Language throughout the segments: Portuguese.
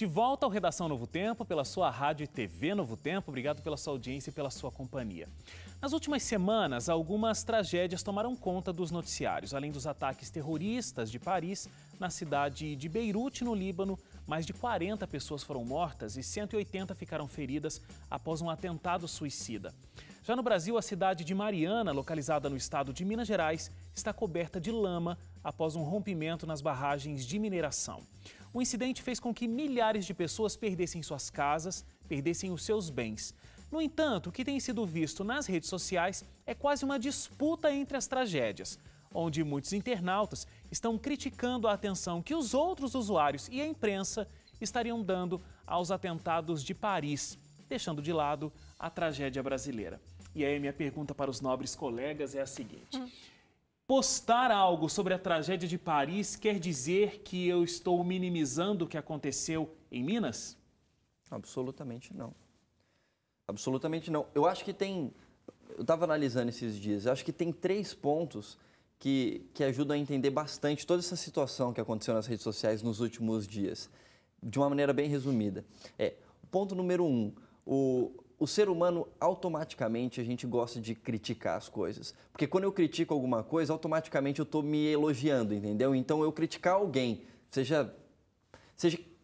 De volta ao Redação Novo Tempo, pela sua rádio e TV Novo Tempo. Obrigado pela sua audiência e pela sua companhia. Nas últimas semanas, algumas tragédias tomaram conta dos noticiários. Além dos ataques terroristas de Paris, na cidade de Beirute, no Líbano, mais de 40 pessoas foram mortas e 180 ficaram feridas após um atentado suicida. Já no Brasil, a cidade de Mariana, localizada no estado de Minas Gerais, está coberta de lama após um rompimento nas barragens de mineração. O incidente fez com que milhares de pessoas perdessem suas casas, perdessem os seus bens. No entanto, o que tem sido visto nas redes sociais é quase uma disputa entre as tragédias, onde muitos internautas estão criticando a atenção que os outros usuários e a imprensa estariam dando aos atentados de Paris, deixando de lado a tragédia brasileira. E aí, minha pergunta para os nobres colegas é a seguinte: postar algo sobre a tragédia de Paris quer dizer que eu estou minimizando o que aconteceu em Minas? Absolutamente não. Absolutamente não. Eu acho que tem... Eu estava analisando esses dias, eu acho que tem 3 pontos que ajudam a entender bastante toda essa situação que aconteceu nas redes sociais nos últimos dias, de uma maneira bem resumida. Ponto número 1, o ser humano, automaticamente, a gente gosta de criticar as coisas. Porque quando eu critico alguma coisa, automaticamente eu estou me elogiando, entendeu? Então, eu criticar alguém, seja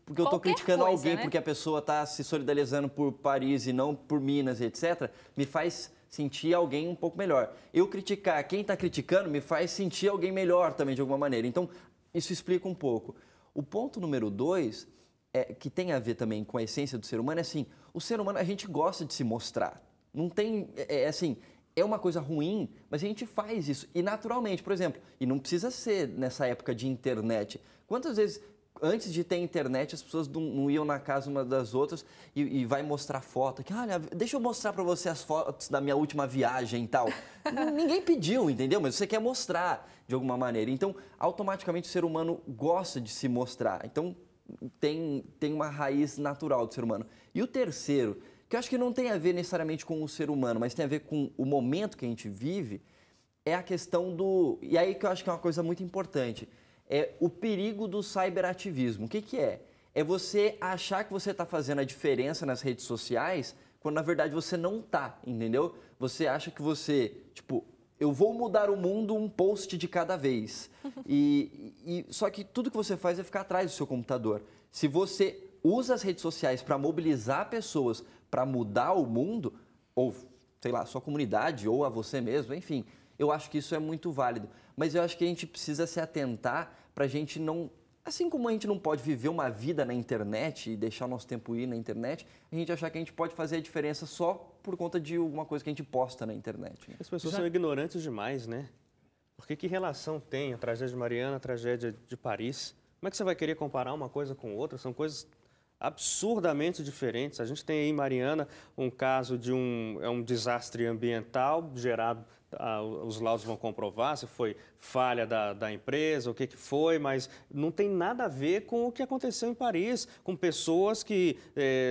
porque eu estou criticando alguém, né? Porque a pessoa está se solidarizando por Paris e não por Minas, etc., me faz sentir alguém um pouco melhor. Eu criticar quem está criticando me faz sentir alguém melhor também, de alguma maneira. Então, isso explica um pouco. O ponto número 2, que tem a ver também com a essência do ser humano, é assim: o ser humano, a gente gosta de se mostrar. Não tem, é uma coisa ruim, mas a gente faz isso. E naturalmente, por exemplo, e não precisa ser nessa época de internet. Quantas vezes, antes de ter internet, as pessoas não iam na casa uma das outras e vai mostrar foto, que olha, deixa eu mostrar para você as fotos da minha última viagem e tal. Ninguém pediu, entendeu? Mas você quer mostrar de alguma maneira. Então, automaticamente o ser humano gosta de se mostrar. Então, tem uma raiz natural do ser humano. E o terceiro, que eu acho que não tem a ver necessariamente com o ser humano, mas tem a ver com o momento que a gente vive, é a questão do... E aí que eu acho que é uma coisa muito importante. É o perigo do cyberativismo. O que é? É você achar que você está fazendo a diferença nas redes sociais, quando na verdade você não está, entendeu? Você acha que você, tipo, eu vou mudar o mundo um post de cada vez. Só que tudo que você faz é ficar atrás do seu computador. Se você usa as redes sociais para mobilizar pessoas para mudar o mundo, ou, sei lá, a sua comunidade, ou a você mesmo, enfim, eu acho que isso é muito válido. Mas eu acho que a gente precisa se atentar para a gente não... Assim como a gente não pode viver uma vida na internet e deixar o nosso tempo ir na internet, a gente achar que a gente pode fazer a diferença só por conta de alguma coisa que a gente posta na internet. As pessoas são ignorantes demais, né? Porque que relação tem a tragédia de Mariana, a tragédia de Paris? Como é que você vai querer comparar uma coisa com outra? São coisas absurdamente diferentes. A gente tem aí em Mariana um caso de um desastre ambiental gerado, os laudos vão comprovar se foi falha da empresa, o que foi, mas não tem nada a ver com o que aconteceu em Paris, com pessoas que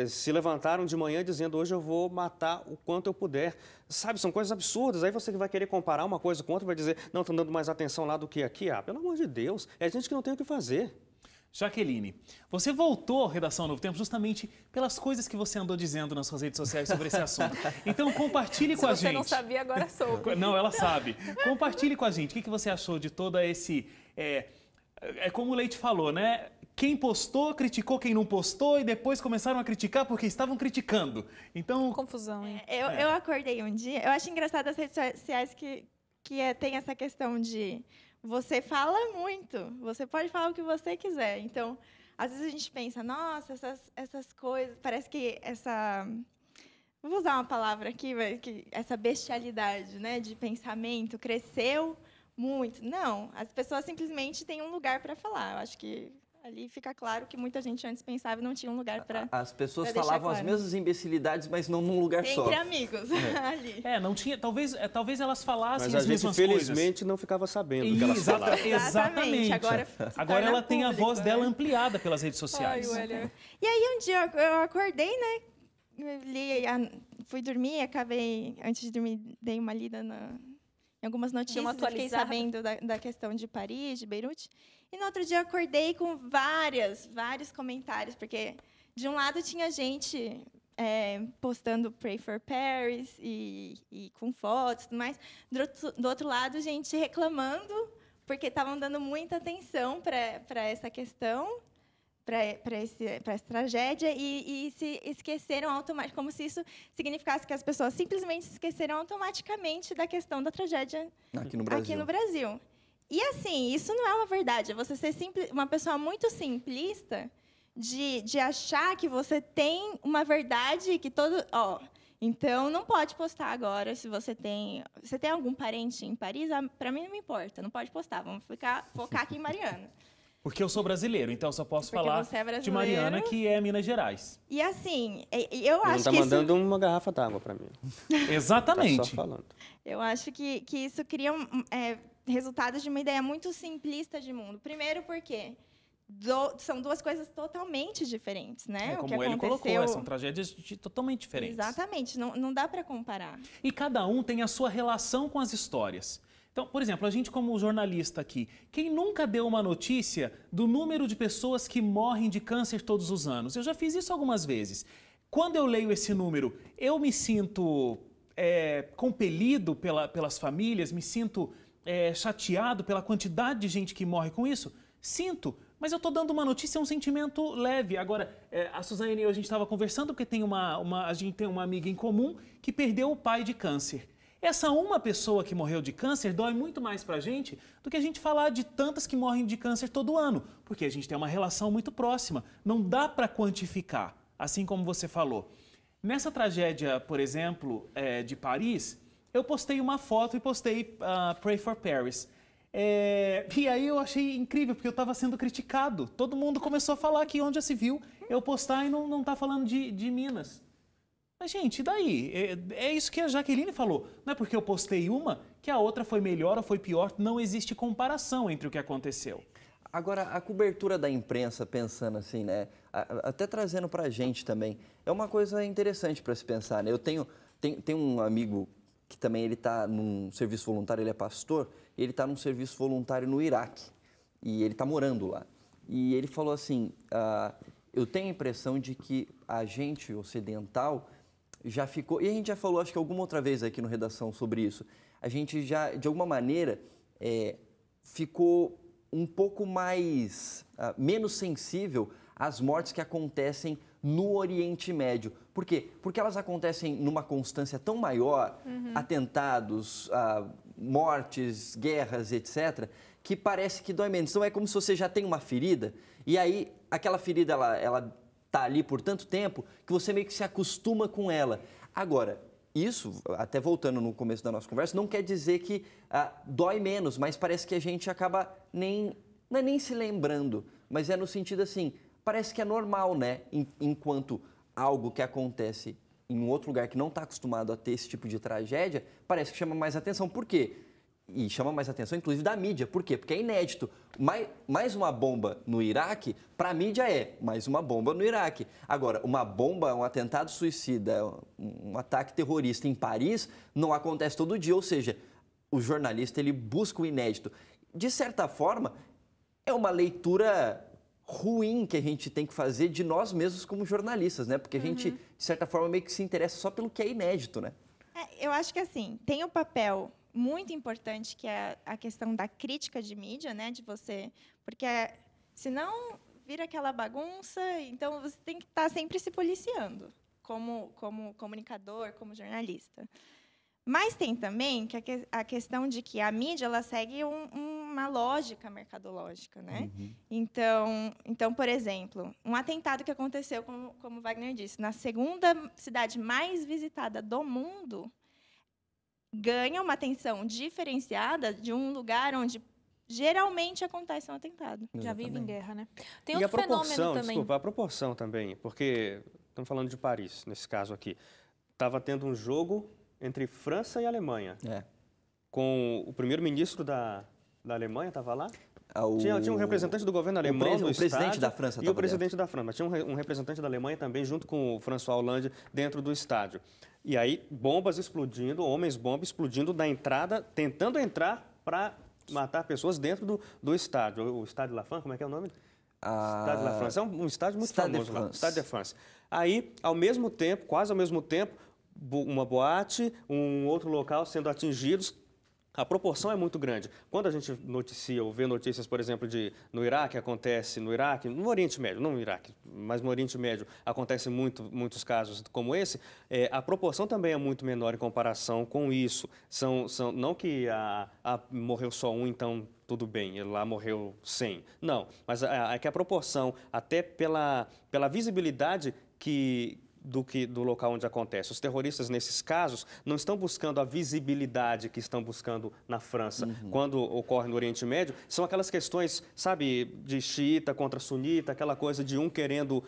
se levantaram de manhã dizendo: hoje eu vou matar o quanto eu puder. Sabe, são coisas absurdas. Aí você vai querer comparar uma coisa com outra e vai dizer: não, estão dando mais atenção lá do que aqui. Pelo amor de Deus, é gente que não tem o que fazer. Jaqueline, você voltou à Redação Novo Tempo justamente pelas coisas que você andou dizendo nas suas redes sociais sobre esse assunto. Então, compartilhe com a gente. Se você não sabia, agora soube. Não, ela sabe. Compartilhe com a gente. O que você achou de todo esse... É como o Leite falou, né? Quem postou, criticou quem não postou e depois começaram a criticar porque estavam criticando. Então... Confusão, hein? Eu acordei um dia... Eu acho engraçado as redes sociais que tem essa questão de... Você fala muito, você pode falar o que você quiser. Então, às vezes a gente pensa, nossa, essas coisas, parece que vou usar uma palavra aqui, que essa bestialidade, né, de pensamento cresceu muito. Não, as pessoas simplesmente têm um lugar para falar. Eu acho que ali fica claro que muita gente antes pensava e não tinha um lugar para... As pessoas falavam as mesmas imbecilidades, mas não num lugar só. Entre amigos, ali. Não tinha... Talvez elas falassem as mesmas coisas. Mas a gente, infelizmente, não ficava sabendo o que elas falavam. Exatamente. Agora ela tem a voz dela ampliada pelas redes sociais. E aí, um dia, eu acordei, né? Fui dormir, antes de dormir, dei uma lida em algumas notícias, fiquei sabendo da questão de Paris, de Beirute. E no outro dia eu acordei com vários comentários, porque de um lado tinha gente postando Pray for Paris e com fotos e tudo mais. Do outro lado, gente reclamando, porque estavam dando muita atenção para essa questão, para essa tragédia, e se esqueceram automaticamente, como se isso significasse que as pessoas simplesmente se esqueceram automaticamente da questão da tragédia aqui no Brasil. E, assim, isso não é uma verdade. É você ser uma pessoa muito simplista de achar que você tem uma verdade que todo... Então, não pode postar agora se você tem algum parente em Paris. Para mim, não me importa, não pode postar. Vamos focar aqui em Mariana. Porque eu sou brasileiro, então eu só posso falar de Mariana, que é Minas Gerais. E, assim, eu acho que não está mandando uma garrafa d'água para mim. Exatamente. Tá só falando. Eu acho que isso cria resultados de uma ideia muito simplista de mundo. Primeiro porque são duas coisas totalmente diferentes, né? Como o que ele aconteceu... colocou, são tragédias totalmente diferentes. Exatamente, não dá para comparar. E cada um tem a sua relação com as histórias. Então, por exemplo, a gente como jornalista aqui, quem nunca deu uma notícia do número de pessoas que morrem de câncer todos os anos? Eu já fiz isso algumas vezes. Quando eu leio esse número, eu me sinto compelido pelas famílias, me sinto chateado pela quantidade de gente que morre com isso? Sinto, mas eu estou dando uma notícia, um sentimento leve. Agora, a Suzane e eu, a gente estava conversando porque a gente tem uma amiga em comum que perdeu o pai de câncer. Essa uma pessoa que morreu de câncer dói muito mais para a gente do que a gente falar de tantas que morrem de câncer todo ano, porque a gente tem uma relação muito próxima. Não dá para quantificar, assim como você falou. Nessa tragédia, por exemplo, de Paris, eu postei uma foto e postei Pray for Paris. E aí eu achei incrível, porque eu estava sendo criticado. Todo mundo começou a falar que onde já se viu eu postar e não tá falando de Minas. Mas, gente, e daí? É isso que a Jaqueline falou. Não é porque eu postei uma que a outra foi melhor ou foi pior. Não existe comparação entre o que aconteceu. Agora, a cobertura da imprensa, pensando assim, né? Até trazendo para a gente também, é uma coisa interessante para se pensar, né? Eu tenho um amigo que também ele está num serviço voluntário, ele é pastor, e ele está num serviço voluntário no Iraque. E ele está morando lá. E ele falou assim, eu tenho a impressão de que a gente ocidental já ficou, e a gente já falou, acho que alguma outra vez aqui no Redação sobre isso, a gente já, de alguma maneira, ficou um pouco menos sensível às mortes que acontecem no Oriente Médio. Por quê? Porque elas acontecem numa constância tão maior, atentados, mortes, guerras, etc., que parece que dói menos. Então é como se você já tem uma ferida, e aí aquela ferida, ela está ali por tanto tempo que você meio que se acostuma com ela. Agora, isso, até voltando no começo da nossa conversa, não quer dizer que dói menos, mas parece que a gente acaba não é nem se lembrando, mas é no sentido assim, parece que é normal, né? Enquanto algo que acontece em um outro lugar que não está acostumado a ter esse tipo de tragédia, parece que chama mais atenção. Por quê? E chama mais atenção, inclusive, da mídia. Por quê? Porque é inédito. Mais uma bomba no Iraque, para a mídia mais uma bomba no Iraque. Agora, uma bomba, um atentado suicida, um ataque terrorista em Paris, não acontece todo dia. Ou seja, o jornalista ele busca o inédito. De certa forma, é uma leitura ruim que a gente tem que fazer de nós mesmos como jornalistas, né? Porque a gente, de certa forma, meio que se interessa só pelo que é inédito, né? Eu acho que, assim, tem um papel muito importante, que é a questão da crítica de mídia, né? Porque senão vira aquela bagunça, então você tem que estar sempre se policiando, como comunicador, como jornalista. Mas tem também a questão de que a mídia ela segue uma lógica mercadológica, né? Então, por exemplo, um atentado que aconteceu, como Wagner disse, na segunda cidade mais visitada do mundo, ganha uma atenção diferenciada de um lugar onde geralmente acontece um atentado. Já vive em guerra, né? Tem e outro fenômeno também. Desculpa, a proporção também, porque estamos falando de Paris, nesse caso aqui. Estava tendo um jogo entre França e Alemanha. Com o primeiro-ministro da Alemanha, estava lá? Tinha um representante do governo alemão no estádio. O presidente da França e o presidente da França. Mas tinha um representante da Alemanha também, junto com o François Hollande, dentro do estádio. E aí, bombas explodindo, homens-bomba explodindo da entrada, tentando entrar para matar pessoas dentro do estádio. O estádio La Fan, como é que é o nome? Stade de la France. É um estádio muito Stade de famoso lá. France. Stade de France. Aí, ao mesmo tempo, quase ao mesmo tempo, uma boate, um outro local sendo atingidos. A proporção é muito grande. Quando a gente noticia ou vê notícias, por exemplo, no Iraque, acontece no Iraque, no Oriente Médio, não no Iraque, mas no Oriente Médio, acontecem muitos casos como esse, a proporção também é muito menor em comparação com isso. Não que morreu só um, então tudo bem, lá morreu 100. Não, mas é que a proporção, até pela visibilidade do local onde acontece. Os terroristas, nesses casos, não estão buscando a visibilidade que estão buscando na França. Quando ocorre no Oriente Médio, são aquelas questões, sabe, de xiita contra sunita, aquela coisa de um querendo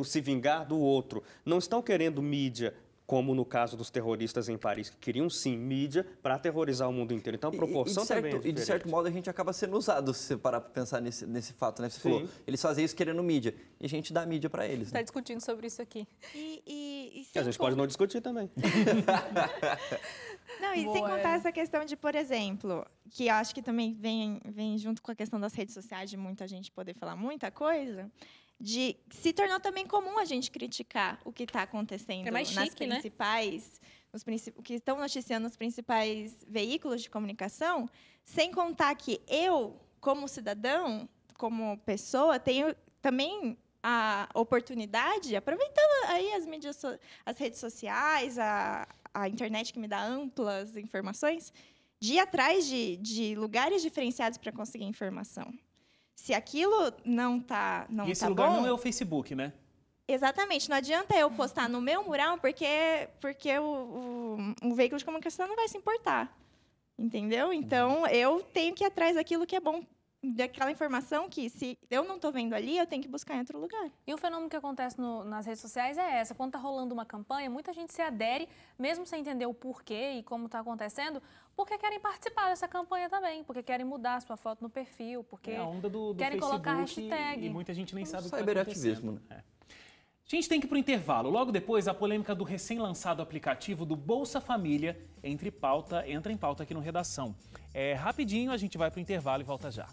se vingar do outro. Não estão querendo mídia, como no caso dos terroristas em Paris, que queriam sim mídia para aterrorizar o mundo inteiro. Então a proporção também é diferente. E de certo modo a gente acaba sendo usado, se você parar para pensar nesse fato, né? Você falou, eles fazem isso querendo mídia, e a gente dá mídia para eles. Está discutindo sobre isso aqui. E a gente pode não discutir também. Não, e sem contar essa questão de, por exemplo, que eu acho que também vem junto com a questão das redes sociais, de muita gente poder falar muita coisa, de se tornou também comum a gente criticar o que está acontecendo mais nas chique, principais, o que estão noticiando nos principais veículos de comunicação, sem contar que eu, como cidadão, como pessoa, tenho também a oportunidade, aproveitando aí as redes sociais, a internet que me dá amplas informações, de ir atrás de lugares diferenciados para conseguir informação. Se aquilo não tá bom... E esse lugar não é o Facebook, né? Exatamente. Não adianta eu postar no meu mural porque o veículo de comunicação não vai se importar. Entendeu? Então, eu tenho que ir atrás daquilo que é bom, daquela informação que, se eu não estou vendo ali, eu tenho que buscar em outro lugar. E o fenômeno que acontece nas redes sociais é essa. Quando está rolando uma campanha, muita gente se adere, mesmo sem entender o porquê e como está acontecendo, porque querem participar dessa campanha também, porque querem mudar a sua foto no perfil, porque a onda do querem Facebook colocar hashtag. E muita gente nem sabe o que está Cyberativismo, acontecendo. A gente tem que ir para o intervalo. Logo depois, a polêmica do recém-lançado aplicativo do Bolsa Família entra em pauta aqui no Redação. Rapidinho, a gente vai para o intervalo e volta já.